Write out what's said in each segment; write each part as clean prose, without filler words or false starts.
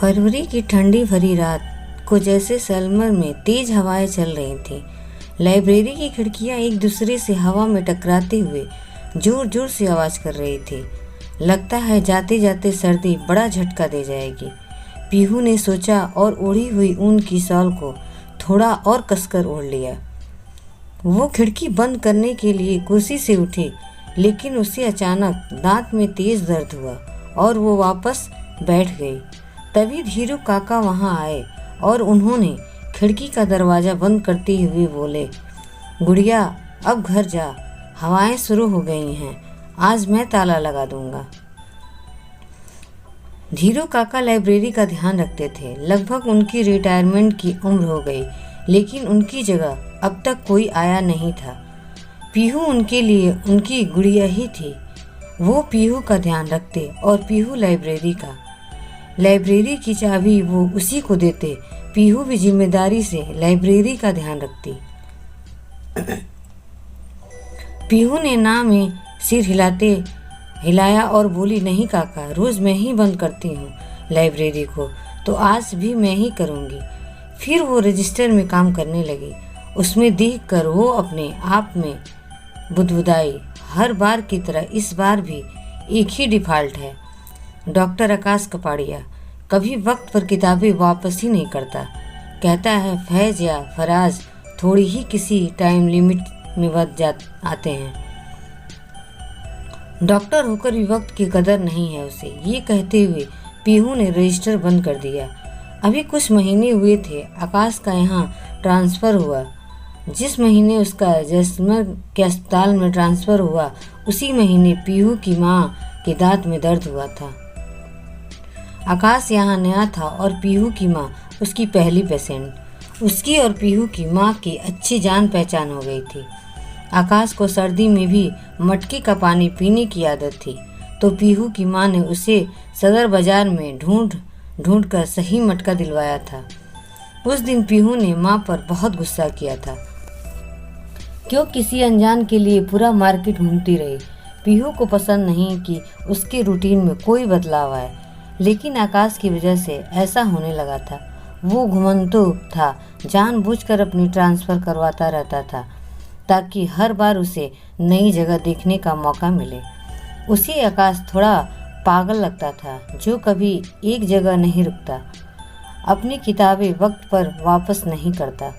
फरवरी की ठंडी भरी रात को जैसे सलमर में तेज हवाएं चल रही थीं। लाइब्रेरी की खिड़कियां एक दूसरे से हवा में टकराते हुए जोर जोर से आवाज़ कर रही थी। लगता है जाते जाते सर्दी बड़ा झटका दे जाएगी, पीहू ने सोचा और ओढ़ी हुई ऊन की शॉल को थोड़ा और कसकर ओढ़ लिया। वो खिड़की बंद करने के लिए कुर्सी से उठी, लेकिन उसे अचानक दांत में तेज दर्द हुआ और वो वापस बैठ गई। तभी धीरू काका वहां आए और उन्होंने खिड़की का दरवाज़ा बंद करते हुए बोले, गुड़िया अब घर जा, हवाएं शुरू हो गई हैं, आज मैं ताला लगा दूंगा। धीरू काका लाइब्रेरी का ध्यान रखते थे। लगभग उनकी रिटायरमेंट की उम्र हो गई, लेकिन उनकी जगह अब तक कोई आया नहीं था। पीहू उनके लिए उनकी गुड़िया ही थी। वो पीहू का ध्यान रखते और पीहू लाइब्रेरी की चाबी वो उसी को देते। पीहू भी जिम्मेदारी से लाइब्रेरी का ध्यान रखती। पीहू ने ना में सिर हिलाया और बोली, नहीं काका, रोज मैं ही बंद करती हूँ लाइब्रेरी को, तो आज भी मैं ही करूँगी। फिर वो रजिस्टर में काम करने लगी। उसमें देखकर वो अपने आप में बुदबुदाई, हर बार की तरह इस बार भी एक ही डिफ़ॉल्ट है। डॉक्टर आकाश कपाड़िया कभी वक्त पर किताबें वापस ही नहीं करता। कहता है फैज या फराज थोड़ी ही किसी टाइम लिमिट में आते हैं। डॉक्टर होकर भी वक्त की कदर नहीं है उसे। ये कहते हुए पीहू ने रजिस्टर बंद कर दिया। अभी कुछ महीने हुए थे आकाश का यहाँ ट्रांसफ़र हुआ। जिस महीने उसका जैसलमेर के अस्पताल में ट्रांसफ़र हुआ, उसी महीने पीहू की माँ के दांत में दर्द हुआ था। आकाश यहाँ नया था और पीहू की माँ उसकी पहली पेशेंट। उसकी और पीहू की माँ की अच्छी जान पहचान हो गई थी। आकाश को सर्दी में भी मटके का पानी पीने की आदत थी, तो पीहू की माँ ने उसे सदर बाजार में ढूंढ कर सही मटका दिलवाया था। उस दिन पीहू ने माँ पर बहुत गुस्सा किया था। क्यों किसी अनजान के लिए पूरा मार्केट घूमती रही। पीहू को पसंद नहीं कि उसके रूटीन में कोई बदलाव आए, लेकिन आकाश की वजह से ऐसा होने लगा था। वो घुमंतु था, जानबूझकर अपनी ट्रांसफ़र करवाता रहता था ताकि हर बार उसे नई जगह देखने का मौका मिले। उसे आकाश थोड़ा पागल लगता था, जो कभी एक जगह नहीं रुकता, अपनी किताबें वक्त पर वापस नहीं करता।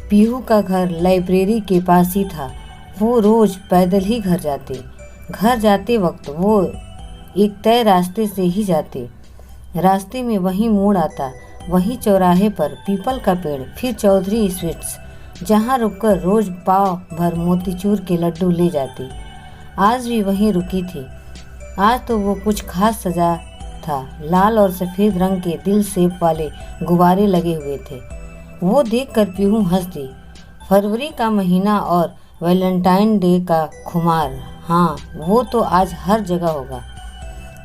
पीहू का घर लाइब्रेरी के पास ही था। वो रोज़ पैदल ही घर जाते वक्त वो एक तय रास्ते से ही जाते। रास्ते में वहीं मोड़ आता, वहीं चौराहे पर पीपल का पेड़, फिर चौधरी स्वीट्स, जहाँ रुककर रोज़ पाव भर मोतीचूर के लड्डू ले जाती। आज भी वहीं रुकी थी। आज तो वो कुछ खास सजा था। लाल और सफ़ेद रंग के दिल शेप वाले गुब्बारे लगे हुए थे। वो देखकर पीहू हंस दी। फरवरी का महीना और वैलेंटाइन डे का खुमार, हाँ वो तो आज हर जगह होगा।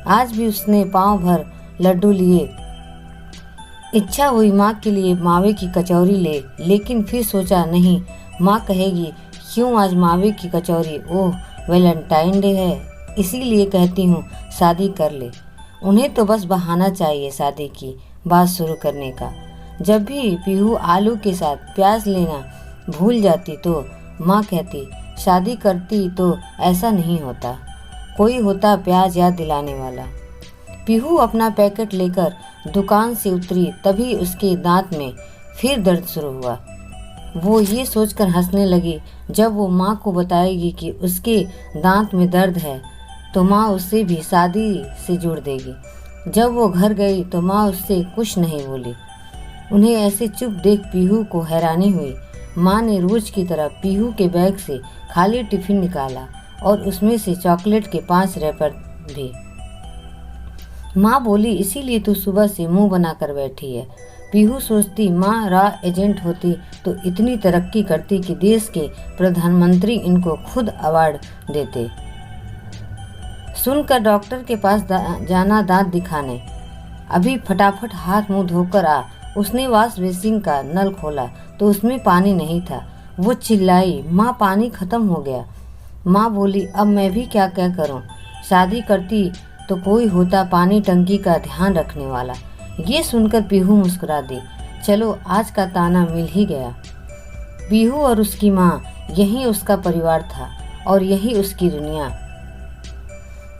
आज भी उसने पाँव भर लड्डू लिए। इच्छा हुई माँ के लिए मावे की कचौरी लेकिन फिर सोचा नहीं, माँ कहेगी क्यों आज मावे की कचौरी, ओह वैलेंटाइन डे है, इसीलिए कहती हूँ शादी कर ले। उन्हें तो बस बहाना चाहिए शादी की बात शुरू करने का। जब भी पीहू आलू के साथ प्याज लेना भूल जाती तो माँ कहती, शादी करती तो ऐसा नहीं होता, कोई होता प्याज याद दिलाने वाला। पीहू अपना पैकेट लेकर दुकान से उतरी, तभी उसके दांत में फिर दर्द शुरू हुआ। वो ये सोचकर हंसने लगी, जब वो माँ को बताएगी कि उसके दांत में दर्द है तो माँ उससे भी शादी से जोड़ देगी। जब वो घर गई तो माँ उससे कुछ नहीं बोली। उन्हें ऐसे चुप देख पीहू को हैरानी हुई। माँ ने रोज की तरह पीहू के बैग से खाली टिफिन निकाला और उसमें से चॉकलेट के 5 रैपर भी। माँ बोली, इसीलिए तू सुबह से मुंह बनाकर बैठी है। पीहू सोचती, माँ रॉ एजेंट होती तो इतनी तरक्की करती कि देश के प्रधानमंत्री इनको खुद अवार्ड देते। सुनकर डॉक्टर के पास जाना दांत दिखाने। अभी फटाफट हाथ मुंह धोकर आ। उसने वॉश बेसिन का नल खोला तो उसमें पानी नहीं था। वो चिल्लाई, माँ पानी खत्म हो गया। माँ बोली, अब मैं भी क्या क्या करूँ, शादी करती तो कोई होता पानी टंकी का ध्यान रखने वाला, ये सुनकर पीहू मुस्कुरा दी। चलो आज का ताना मिल ही गया। पीहू और उसकी माँ, यही उसका परिवार था और यही उसकी दुनिया।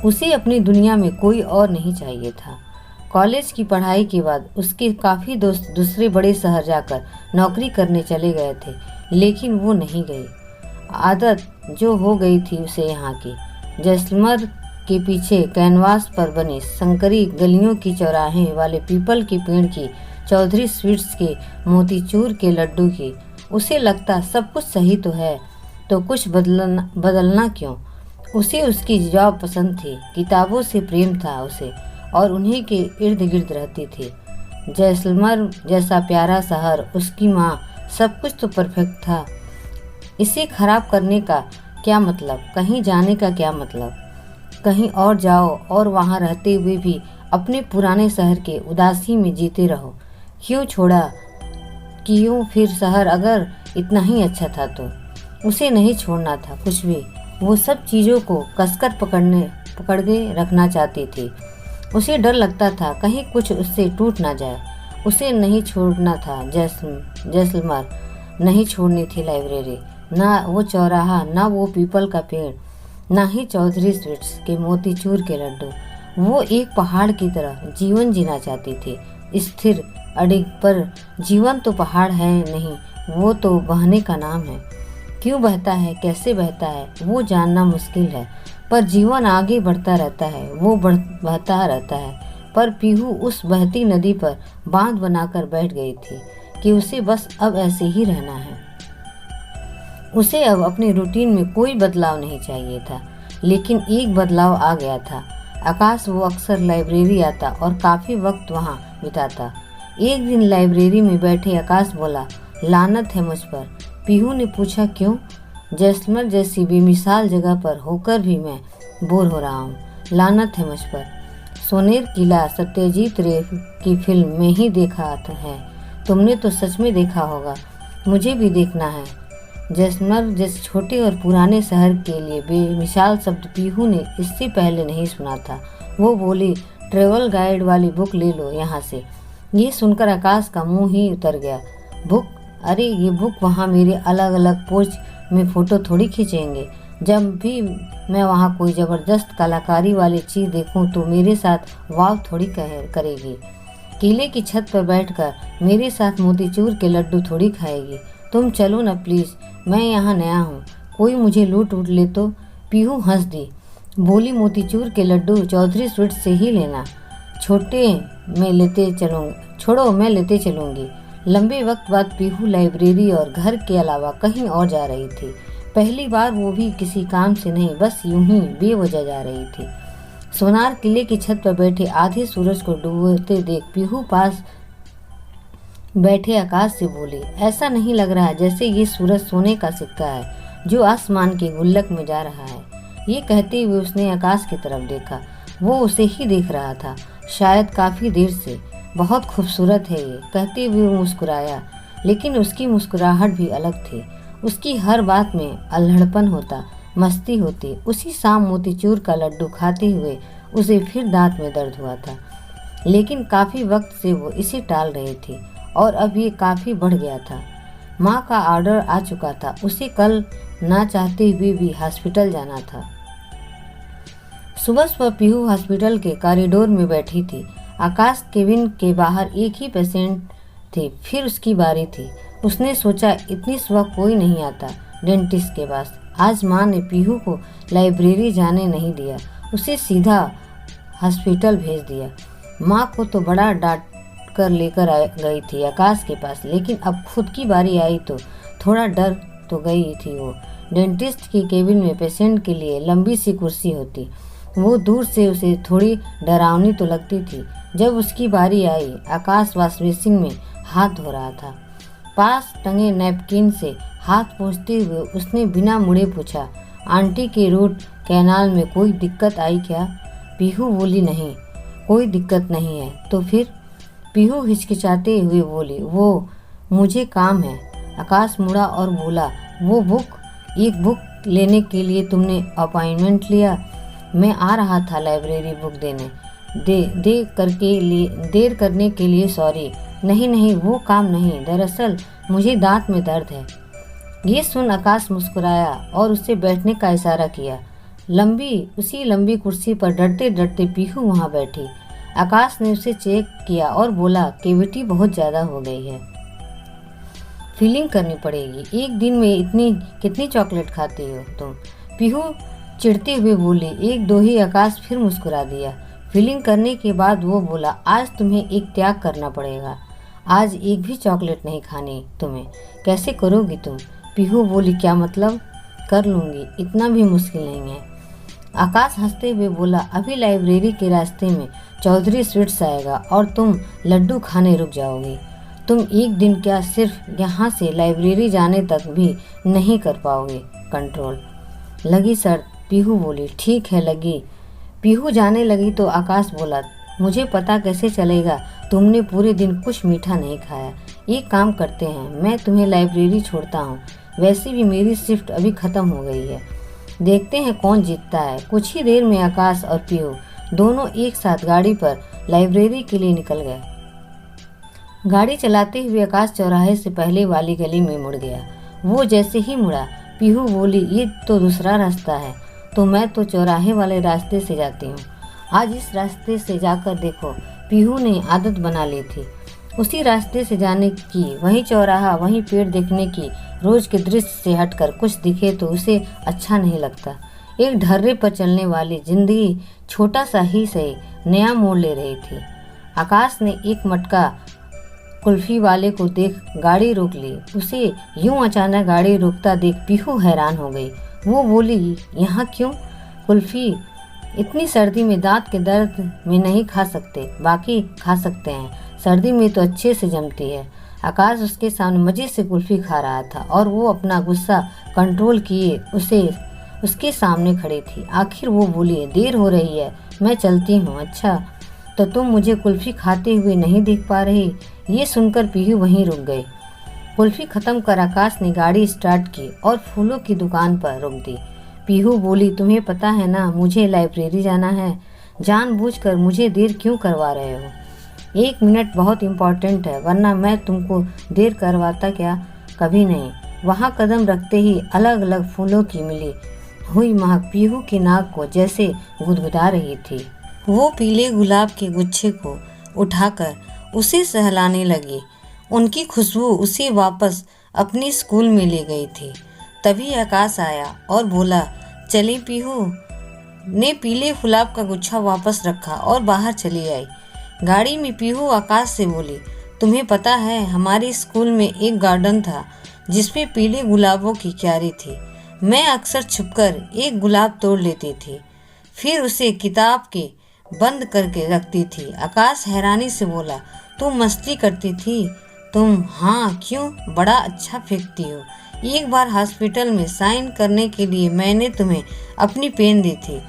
उसे अपनी दुनिया में कोई और नहीं चाहिए था। कॉलेज की पढ़ाई के बाद उसके काफ़ी दोस्त दूसरे बड़े शहर जाकर नौकरी करने चले गए थे, लेकिन वो नहीं गई। आदत जो हो गई थी उसे यहाँ की। जैसलमेर के पीछे कैनवास पर बनी संकरी गलियों की, चौराहे वाले पीपल के पेड़ की, चौधरी स्वीट्स के, मोतीचूर के लड्डू की। उसे लगता सब कुछ सही तो है, तो कुछ बदलना क्यों। उसे उसकी जॉब पसंद थी, किताबों से प्रेम था उसे और उन्हीं के इर्द गिर्द रहती थी। जैसलमेर जैसा प्यारा शहर, उसकी माँ, सब कुछ तो परफेक्ट था। इसे खराब करने का क्या मतलब, कहीं जाने का क्या मतलब। कहीं और जाओ और वहाँ रहते हुए भी अपने पुराने शहर के उदासी में जीते रहो। क्यों छोड़ा, क्यों फिर शहर अगर इतना ही अच्छा था तो। उसे नहीं छोड़ना था कुछ भी। वो सब चीज़ों को कसकर पकड़ के रखना चाहती थी। उसे डर लगता था कहीं कुछ उससे टूट ना जाए। उसे नहीं छोड़ना था जैसलमेर, नहीं छोड़नी थी लाइब्रेरी, ना वो चौराहा, ना वो पीपल का पेड़, ना ही चौधरी स्वीट्स के मोतीचूर के लड्डू। वो एक पहाड़ की तरह जीवन जीना चाहती थी, स्थिर अडिग। पर जीवन तो पहाड़ है नहीं, वो तो बहने का नाम है। क्यों बहता है, कैसे बहता है, वो जानना मुश्किल है, पर जीवन आगे बढ़ता रहता है, वो बहता रहता है। पर पीहू उस बहती नदी पर बांध बनाकर बैठ गई थी कि उसे बस अब ऐसे ही रहना है। उसे अब अपने रूटीन में कोई बदलाव नहीं चाहिए था। लेकिन एक बदलाव आ गया था। आकाश, वो अक्सर लाइब्रेरी आता और काफ़ी वक्त वहाँ बिताता। एक दिन लाइब्रेरी में बैठे आकाश बोला, लानत है मुझ पर। पीहू ने पूछा, क्यों? जैसलमेर जैसी बेमिसाल जगह पर होकर भी मैं बोर हो रहा हूँ। लानत है मुझ पर। सोनेर किला सत्यजीत रे की फिल्म में ही देखा है, तुमने तो सच में देखा होगा, मुझे भी देखना है। जैसलमेर जैसे छोटे और पुराने शहर के लिए बेमिसाल शब्द पीहू ने इससे पहले नहीं सुना था। वो बोली, ट्रेवल गाइड वाली बुक ले लो यहाँ से। ये सुनकर आकाश का मुंह ही उतर गया। बुक? अरे ये बुक वहाँ मेरे अलग अलग पोज में फ़ोटो थोड़ी खींचेंगे। जब भी मैं वहाँ कोई ज़बरदस्त कलाकारी वाली चीज़ देखूँ तो मेरे साथ वाव थोड़ी करेगी। किले की छत पर बैठकर मेरे साथ मोतीचूर के लड्डू थोड़ी खाएगी। तुम चलो ना प्लीज़, मैं यहाँ नया हूँ, कोई मुझे लूट उठ ले तो। पीहू हंस दी, बोली, मोतीचूर के लड्डू चौधरी स्वीट से ही लेना। छोड़ो मैं लेते चलूँगी। लंबे वक्त बाद पीहू लाइब्रेरी और घर के अलावा कहीं और जा रही थी। पहली बार, वो भी किसी काम से नहीं, बस यूं ही बेवजह जा रही थी। सोनार किले की छत पर बैठे आधे सूरज को डूबते देख पीहू पास बैठे आकाश से बोली, ऐसा नहीं लग रहा जैसे ये सूरज सोने का सिक्का है जो आसमान के गुल्लक में जा रहा है। ये कहते हुए उसने आकाश की तरफ देखा। वो उसे ही देख रहा था, शायद काफ़ी देर से। बहुत खूबसूरत है ये, कहते हुए वो मुस्कुराया। लेकिन उसकी मुस्कुराहट भी अलग थी। उसकी हर बात में अल्हड़पन होता, मस्ती होती। उसी शाम मोतीचूर का लड्डू खाते हुए उसे फिर दांत में दर्द हुआ था, लेकिन काफ़ी वक्त से वो इसे टाल रही थी और अब ये काफ़ी बढ़ गया था। माँ का ऑर्डर आ चुका था, उसे कल ना चाहते हुए भी हॉस्पिटल जाना था। सुबह सुबह पीहू हॉस्पिटल के कॉरिडोर में बैठी थी। आकाश केबिन के बाहर एक ही पेशेंट थे, फिर उसकी बारी थी। उसने सोचा, इतनी सुबह कोई नहीं आता डेंटिस्ट के पास। आज माँ ने पीहू को लाइब्रेरी जाने नहीं दिया, उसे सीधा हॉस्पिटल भेज दिया। माँ को तो बड़ा डांट कर लेकर गई थी आकाश के पास, लेकिन अब खुद की बारी आई तो थोड़ा डर तो गई थी वो। डेंटिस्ट की केबिन में पेशेंट के लिए लंबी सी कुर्सी होती। वो दूर से उसे थोड़ी डरावनी तो लगती थी। जब उसकी बारी आई, आकाश वॉश बेसिन में हाथ धो रहा था। पास टंगे नैपकिन से हाथ पोंछते हुए उसने बिना मुड़े पूछा, आंटी के रूट कैनाल में कोई दिक्कत आई क्या? पीहू बोली, नहीं कोई दिक्कत नहीं है। तो फिर? पीहू हिचकिचाते हुए बोली, वो मुझे काम है। आकाश मुड़ा और बोला, वो बुक? एक बुक लेने के लिए तुमने अपॉइंटमेंट लिया? मैं आ रहा था लाइब्रेरी बुक देने। देर करने के लिए सॉरी। नहीं नहीं, वो काम नहीं, दरअसल मुझे दांत में दर्द है। ये सुन आकाश मुस्कुराया और उससे बैठने का इशारा किया। उसी लंबी कुर्सी पर डरते डरते पीहू वहाँ बैठी। आकाश ने उसे चेक किया और बोला, कैविटी बहुत ज़्यादा हो गई है, फीलिंग करनी पड़ेगी। एक दिन में इतनी कितनी चॉकलेट खाती हो तुम? पीहू चिढ़ते हुए बोली। एक दो ही। आकाश फिर मुस्कुरा दिया। फीलिंग करने के बाद वो बोला, आज तुम्हें एक त्याग करना पड़ेगा। आज एक भी चॉकलेट नहीं खानी तुम्हें। कैसे करोगी तुम? पीहू बोली, क्या मतलब? कर लूँगी, इतना भी मुश्किल नहीं है। आकाश हंसते हुए बोला, अभी लाइब्रेरी के रास्ते में चौधरी स्वीट्स आएगा और तुम लड्डू खाने रुक जाओगी। तुम एक दिन क्या, सिर्फ यहाँ से लाइब्रेरी जाने तक भी नहीं कर पाओगे कंट्रोल। लगी सर? पीहू बोली। ठीक है लगी। पीहू जाने लगी तो आकाश बोला, मुझे पता कैसे चलेगा तुमने पूरे दिन कुछ मीठा नहीं खाया। एक काम करते हैं, मैं तुम्हें लाइब्रेरी छोड़ता हूँ। वैसे भी मेरी शिफ्ट अभी ख़त्म हो गई है। देखते हैं कौन जीतता है। कुछ ही देर में आकाश और पीहू दोनों एक साथ गाड़ी पर लाइब्रेरी के लिए निकल गए। गाड़ी चलाते हुए आकाश चौराहे से पहले वाली गली में मुड़ गया। वो जैसे ही मुड़ा, पीहू बोली, ये तो दूसरा रास्ता है। तो मैं तो चौराहे वाले रास्ते से जाती हूँ। आज इस रास्ते से जाकर देखो। पीहू ने आदत बना ली थी उसी रास्ते से जाने की। वही चौराहा, वही पेड़ देखने की। रोज के दृश्य से हटकर कुछ दिखे तो उसे अच्छा नहीं लगता। एक ढर्रे पर चलने वाली जिंदगी छोटा सा ही सही नया मोड़ ले रही थी। आकाश ने एक मटका कुल्फी वाले को देख गाड़ी रोक ली। उसे यूं अचानक गाड़ी रोकता देख पीहू हैरान हो गई। वो बोली, यहाँ क्यों? कुल्फी इतनी सर्दी में दांत के दर्द में नहीं खा सकते, बाकी खा सकते हैं, सर्दी में तो अच्छे से जमती है। आकाश उसके सामने मजे से कुल्फी खा रहा था और वो अपना गुस्सा कंट्रोल किए उसके सामने खड़ी थी। आखिर वो बोली, देर हो रही है, मैं चलती हूँ। अच्छा, तो तुम मुझे कुल्फी खाते हुए नहीं देख पा रही? ये सुनकर पीहू वहीं रुक गई। कुल्फी खत्म कर आकाश ने गाड़ी स्टार्ट की और फूलों की दुकान पर रोक दी। पीहू बोली, तुम्हें पता है ना, मुझे लाइब्रेरी जाना है। जानबूझकर मुझे देर क्यों करवा रहे हो? 1 मिनट बहुत इम्पोर्टेंट है, वरना मैं तुमको देर करवाता क्या? कभी नहीं। वहाँ कदम रखते ही अलग अलग फूलों की मिली हुई महक पीहू की नाक को जैसे गुदगुदा रही थी। वो पीले गुलाब के गुच्छे को उठाकर उसे सहलाने लगी। उनकी खुशबू उसे वापस अपने स्कूल में ले गई थी। तभी आकाश आया और बोला, चले। पीहू ने पीले गुलाब का गुच्छा वापस रखा और बाहर चली आई। गाड़ी में पीहू आकाश से बोली, तुम्हें पता है, हमारे स्कूल में एक गार्डन था जिसमें पीले गुलाबों की क्यारी थी। मैं अक्सर छुपकर एक गुलाब तोड़ लेती थी, फिर उसे किताब के बंद करके रखती थी। आकाश हैरानी से बोला, तुम मस्ती करती थी? तुम? हाँ, क्यों? बड़ा अच्छा फेंकती हो। एक बार हॉस्पिटल में साइन करने के लिए मैंने तुम्हें अपनी पेन दी थी।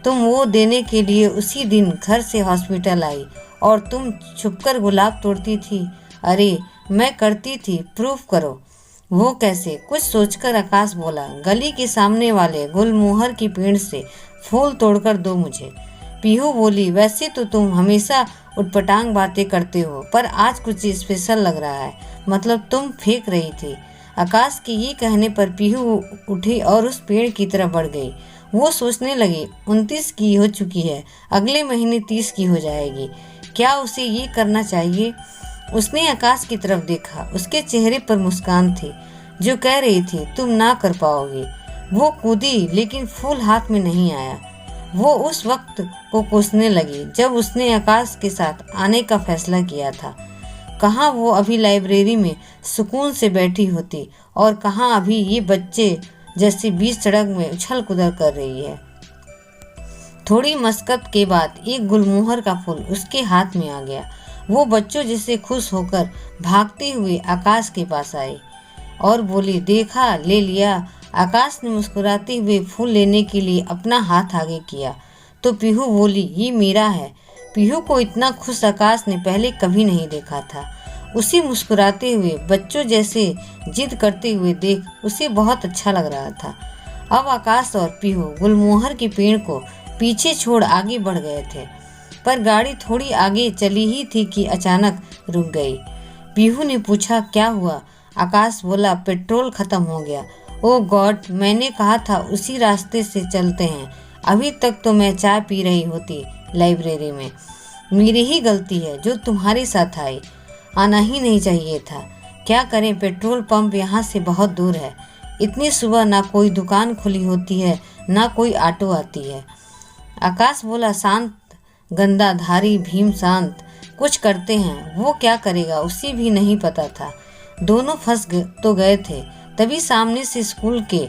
तुम वो देने के लिए उसी दिन घर से हॉस्पिटल आई और तुम छुपकर गुलाब तोड़ती थी। अरे मैं करती थी, प्रूफ करो। वो कैसे? कुछ सोचकर आकाश बोला, गली के सामने वाले गुलमोहर की पेड़ से फूल तोड़कर दो मुझे। पीहू बोली, वैसे तो तुम हमेशा उटपटांग बातें करते हो, पर आज कुछ स्पेशल लग रहा है। मतलब तुम फेंक रही थी। आकाश के ये कहने पर पीहू उठी और उस पेड़ की तरफ बढ़ गई। वो सोचने लगी, 29 की हो चुकी है, अगले महीने 30 की हो जाएगी। क्या उसे ये करना चाहिए? उसने आकाश की तरफ देखा। उसके चेहरे पर मुस्कान थी जो कह रही थी, तुम ना कर पाओगे। वो कूदी, लेकिन फूल हाथ में नहीं आया। वो उस वक्त को कोसने लगी जब उसने आकाश के साथ आने का फैसला किया था। कहाँ वो अभी लाइब्रेरी में सुकून से बैठी होती और कहाँ अभी ये बच्चे जैसे बीच सड़क में उछल कूदल कर रही है। थोड़ी मशक्कत के बाद एक गुलमोहर का फूल उसके हाथ में आ गया। वो बच्चों जैसे खुश होकर भागते हुए आकाश के पास आई और बोली, देखा, ले लिया। आकाश ने मुस्कुराते हुए फूल लेने के लिए अपना हाथ आगे किया तो पीहू बोली, ये मेरा है। पीहू को इतना खुश आकाश ने पहले कभी नहीं देखा था। उसे मुस्कुराते हुए बच्चों जैसे जिद करते हुए देख उसे बहुत अच्छा लग रहा था। अब आकाश और पीहू गुलमोहर के पेड़ को पीछे छोड़ आगे बढ़ गए थे। पर गाड़ी थोड़ी आगे चली ही थी कि अचानक रुक गई। पीहू ने पूछा, क्या हुआ? आकाश बोला, पेट्रोल खत्म हो गया। ओह गॉड, मैंने कहा था उसी रास्ते से चलते हैं। अभी तक तो मैं चाय पी रही होती लाइब्रेरी में। मेरी ही गलती है जो तुम्हारे साथ आई। आना ही नहीं चाहिए था। क्या करें, पेट्रोल पंप यहाँ से बहुत दूर है। इतनी सुबह ना कोई दुकान खुली होती है, ना कोई ऑटो आती है। आकाश बोला, शांत गंदाधारी भीम शांत, कुछ करते हैं। वो क्या करेगा उसे भी नहीं पता था। दोनों फंस तो गए थे। तभी सामने से स्कूल के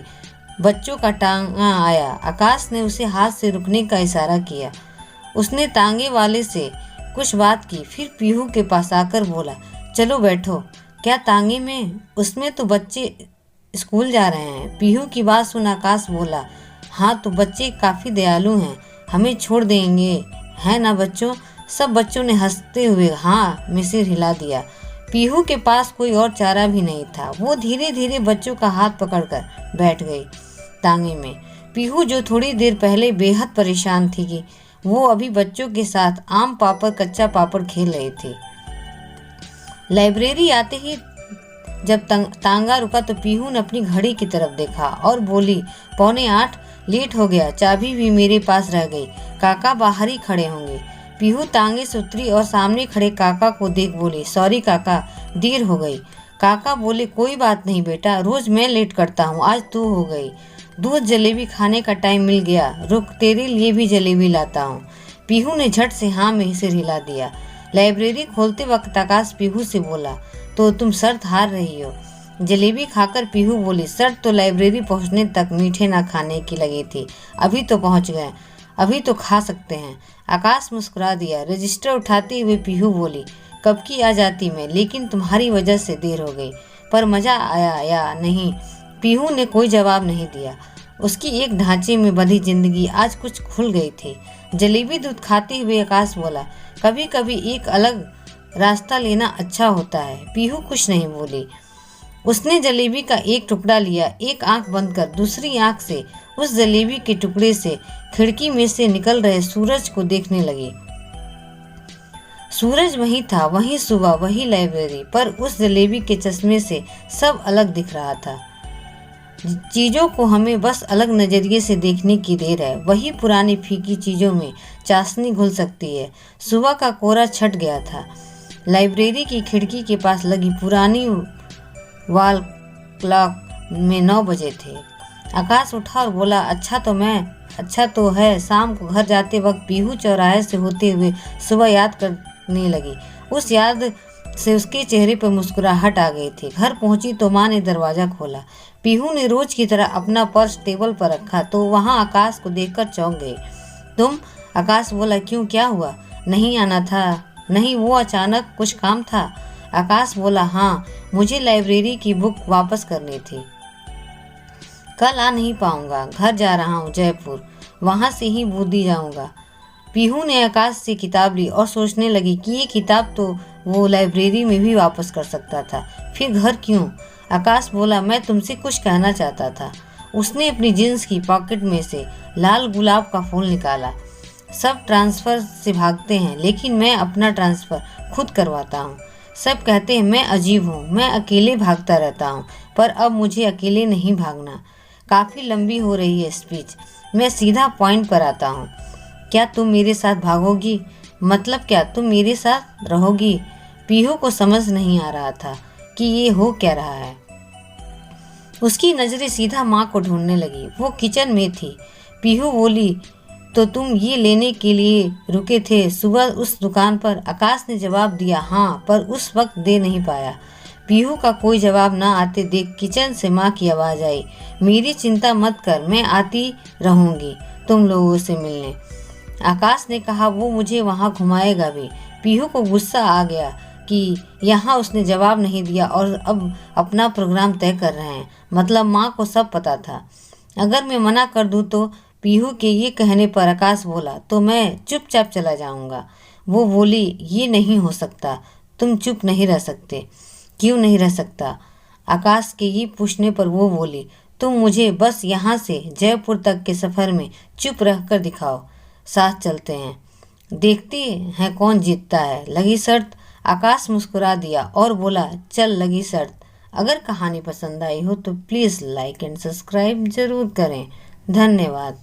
बच्चों का टांगा आया। आकाश ने उसे हाथ से रुकने का इशारा किया। उसने तांगे वाले से कुछ बात की, फिर पीहू के पास आकर बोला, चलो बैठो। क्या तांगे में? उसमें तो बच्चे स्कूल जा रहे हैं। पीहू की बात सुन आकाश बोला, हाँ तो बच्चे काफ़ी दयालु हैं, हमें छोड़ देंगे, है ना बच्चों? सब बच्चों ने हंसते हुए हाँ में सिर हिला दिया। पीहू के पास कोई और चारा भी नहीं था। वो धीरे धीरे बच्चों का हाथ पकड़कर बैठ गई तांगे में। पीहू जो थोड़ी देर पहले बेहद परेशान थी कि वो अभी बच्चों के साथ आम पापड़ कच्चा पापड़ खेल रही थी। लाइब्रेरी आते ही जब तांगा रुका तो पीहू ने अपनी घड़ी की तरफ देखा और बोली, 7:45, लेट हो गया। चाबी भी मेरे पास रह गई। काका बाहर ही खड़े होंगे। पीहू तांगे से उतरी और सामने खड़े काका को देख बोली, सॉरी काका, देर हो गई। काका बोले, कोई बात नहीं बेटा, रोज मैं लेट करता हूँ, आज तू हो गई। दूध जलेबी खाने का टाइम मिल गया, रुक तेरे लिए भी जलेबी लाता हूँ। पीहू ने झट से हाँ में सिर हिला दिया। लाइब्रेरी खोलते वक्त आकाश पीहू से बोला, तो तुम शर्त हार रही हो। जलेबी खाकर पीहू बोली, शर्त तो लाइब्रेरी पहुँचने तक मीठे ना खाने की लगी थी। अभी तो पहुँच गए, अभी तो खा सकते हैं। आकाश मुस्कुरा दिया। रजिस्टर उठाते हुए पीहू बोली, कब की आ जाती मैं, लेकिन तुम्हारी वजह से देर हो गई। पर मज़ा आया या नहीं? पीहू ने कोई जवाब नहीं दिया। उसकी एक ढांचे में बंधी जिंदगी आज कुछ खुल गई थी। जलेबी दूध खाते हुए आकाश बोला, कभी कभी एक अलग रास्ता लेना अच्छा होता है। पीहू कुछ नहीं बोली। उसने जलेबी का एक टुकड़ा लिया, एक आंख बंद कर दूसरी आंख से उस जलेबी के टुकड़े से खिड़की में से निकल रहे सूरज को देखने लगी। सूरज वही था, वही सुबह, वही लाइब्रेरी, पर उस जलेबी के चश्मे से सब अलग दिख रहा था। चीज़ों को हमें बस अलग नज़रिए से देखने की देर है। वही पुरानी फीकी चीज़ों में चाशनी घुल सकती है। सुबह का कोहरा छट गया था। लाइब्रेरी की खिड़की के पास लगी पुरानी वॉल क्लॉक में 9 बजे थे। आकाश उठा और बोला, अच्छा तो है। शाम को घर जाते वक्त पीहू चौराहे से होते हुए सुबह याद करने लगी। उस याद से उसके चेहरे पर मुस्कुराहट आ गई थी। घर पहुंची तो माँ ने दरवाज़ा खोला। पीहू ने रोज की तरह अपना पर्स टेबल पर रखा तो वहाँ आकाश को देखकर चौंक गई। तुम? आकाश बोला, क्यों, क्या हुआ? नहीं आना था? नहीं, वो अचानक कुछ काम था। आकाश बोला, हाँ, मुझे लाइब्रेरी की बुक वापस करनी थी। कल आ नहीं पाऊंगा, घर जा रहा हूँ जयपुर, वहाँ से ही बूंदी जाऊंगा। पीहू ने आकाश से किताब ली और सोचने लगी कि ये किताब तो वो लाइब्रेरी में भी वापस कर सकता था, फिर घर क्यों? आकाश बोला, मैं तुमसे कुछ कहना चाहता था। उसने अपनी जींस की पॉकेट में से लाल गुलाब का फूल निकाला। सब ट्रांसफ़र से भागते हैं, लेकिन मैं अपना ट्रांसफ़र खुद करवाता हूँ। सब कहते हैं मैं अजीब हूँ, मैं अकेले भागता रहता हूँ, पर अब मुझे अकेले नहीं भागना। काफ़ी लंबी हो रही है स्पीच, मैं सीधा पॉइंट पर आता हूँ। क्या तुम मेरे साथ भागोगी? मतलब क्या तुम मेरे साथ रहोगी? पीहू को समझ नहीं आ रहा था कि ये हो क्या रहा है। उसकी नज़रें सीधा माँ को ढूंढने लगी। वो किचन में थी। पीहू बोली, तो तुम ये लेने के लिए रुके थे सुबह उस दुकान पर? आकाश ने जवाब दिया, हाँ, पर उस वक्त दे नहीं पाया। पीहू का कोई जवाब ना आते देख किचन से माँ की आवाज़ आई, मेरी चिंता मत कर, मैं आती रहूँगी तुम लोगों से मिलने। आकाश ने कहा, वो मुझे वहाँ घुमाएगा भी। पीहू को गुस्सा आ गया कि यहाँ उसने जवाब नहीं दिया और अब अपना प्रोग्राम तय कर रहे हैं। मतलब माँ को सब पता था। अगर मैं मना कर दूँ तो? पीहू के ये कहने पर आकाश बोला, तो मैं चुपचाप चला जाऊँगा। वो बोली, ये नहीं हो सकता, तुम चुप नहीं रह सकते। क्यों नहीं रह सकता? आकाश के ये पूछने पर वो बोली, तुम मुझे बस यहाँ से जयपुर तक के सफ़र में चुप रह कर दिखाओ, साथ चलते हैं। देखती हैं कौन जीतता है। लगी शर्त। आकाश मुस्कुरा दिया और बोला, चल लगी शर्त। अगर कहानी पसंद आई हो तो प्लीज़ लाइक एंड सब्सक्राइब ज़रूर करें। धन्यवाद।